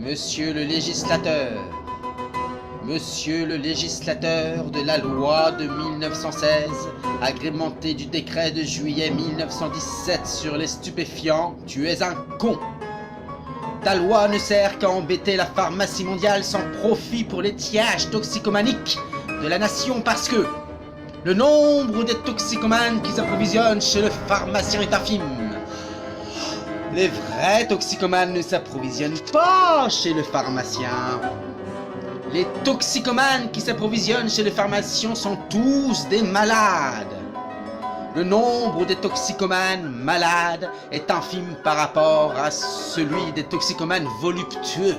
Monsieur le législateur, Monsieur le législateur de la loi de 1916, agrémentée du décret de juillet 1917 sur les stupéfiants, tu es un con. Ta loi ne sert qu'à embêter la pharmacie mondiale sans profit pour l'étiage toxicomanique de la nation parce que le nombre des toxicomanes qui s'approvisionnent chez le pharmacien est infime. Les vrais toxicomanes ne s'approvisionnent pas chez le pharmacien. Les toxicomanes qui s'approvisionnent chez le pharmacien sont tous des malades. Le nombre des toxicomanes malades est infime par rapport à celui des toxicomanes voluptueux.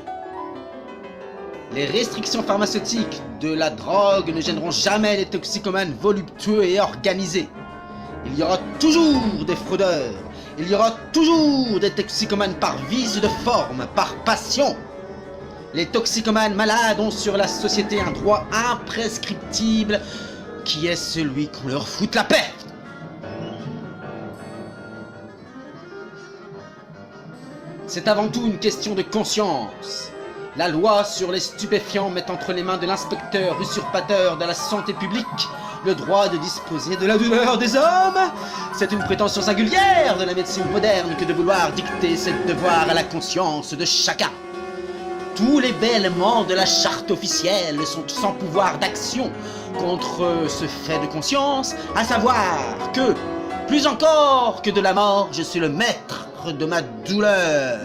Les restrictions pharmaceutiques de la drogue ne gêneront jamais les toxicomanes voluptueux et organisés. Il y aura toujours des fraudeurs. Il y aura toujours des toxicomanes par vice de forme, par passion. Les toxicomanes malades ont sur la société un droit imprescriptible qui est celui qu'on leur foute la paix. C'est avant tout une question de conscience. La loi sur les stupéfiants met entre les mains de l'inspecteur usurpateur de la santé publique le droit de disposer de la douleur des hommes. C'est une prétention singulière de la médecine moderne que de vouloir dicter ses devoirs à la conscience de chacun. Tous les bêlements de la charte officielle sont sans pouvoir d'action contre ce fait de conscience, à savoir que, plus encore que de la mort, je suis le maître de ma douleur.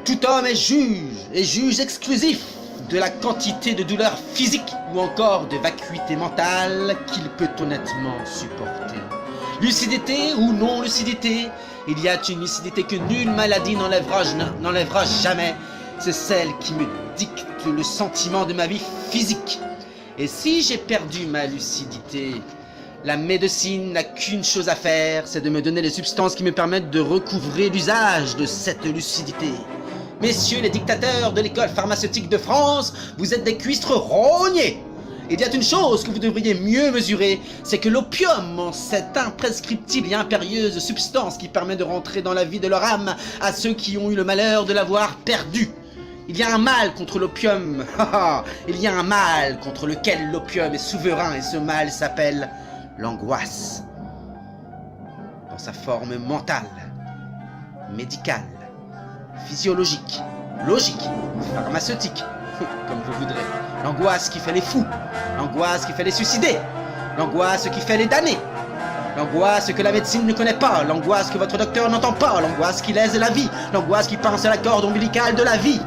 Tout homme est juge exclusif de la quantité de douleur physique ou encore de vacuité mentale qu'il peut honnêtement supporter. Lucidité ou non-lucidité, il y a une lucidité que nulle maladie n'enlèvera jamais. C'est celle qui me dicte le sentiment de ma vie physique. Et si j'ai perdu ma lucidité, la médecine n'a qu'une chose à faire, c'est de me donner les substances qui me permettent de recouvrer l'usage de cette lucidité. Messieurs les dictateurs de l'école pharmaceutique de France, vous êtes des cuistres rognés. Il y a une chose que vous devriez mieux mesurer, c'est que l'opium, cette imprescriptible et impérieuse substance qui permet de rentrer dans la vie de leur âme à ceux qui ont eu le malheur de l'avoir perdu. Il y a un mal contre l'opium, il y a un mal contre lequel l'opium est souverain et ce mal s'appelle l'angoisse. Dans sa forme mentale, médicale, physiologique, logique, pharmaceutique, comme vous voudrez. L'angoisse qui fait les fous, l'angoisse qui fait les suicider, l'angoisse qui fait les damnés, l'angoisse que la médecine ne connaît pas, l'angoisse que votre docteur n'entend pas, l'angoisse qui lèse la vie, l'angoisse qui pince à la corde ombilicale de la vie.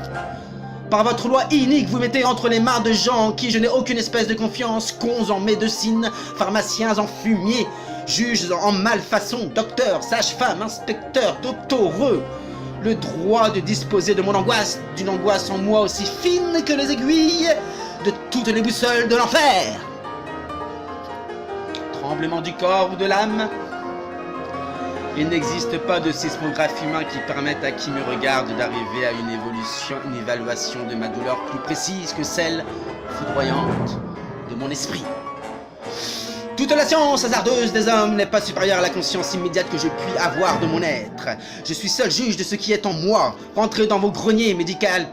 Par votre loi inique, vous mettez entre les mains de gens en qui je n'ai aucune espèce de confiance, cons en médecine, pharmaciens en fumier, juges en malfaçon, docteurs, sages-femmes, inspecteurs, doctoreux, le droit de disposer de mon angoisse, d'une angoisse en moi aussi fine que les aiguilles de toutes les boussoles de l'enfer. Tremblement du corps ou de l'âme. Il n'existe pas de sismographe humain qui permette à qui me regarde d'arriver à une évaluation de ma douleur plus précise que celle foudroyante de mon esprit. Toute la science hasardeuse des hommes n'est pas supérieure à la conscience immédiate que je puis avoir de mon être. Je suis seul juge de ce qui est en moi. Rentrez dans vos greniers médical,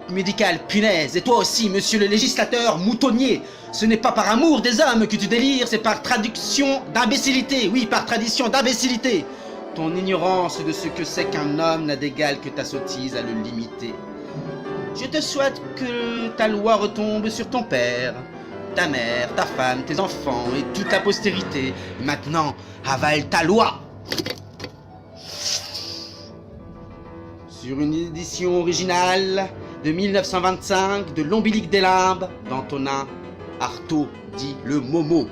punaise. Et toi aussi, monsieur le législateur moutonnier. Ce n'est pas par amour des hommes que tu délires, c'est par traduction d'imbécilité. Oui, par tradition d'imbécilité. Ton ignorance de ce que c'est qu'un homme n'a d'égal que ta sottise à le limiter. Je te souhaite que ta loi retombe sur ton père, ta mère, ta femme, tes enfants et toute la postérité. Maintenant, avale ta loi. Sur une édition originale de 1925 de L'Ombilique des Limbes, d'Antonin Artaud dit le Momo.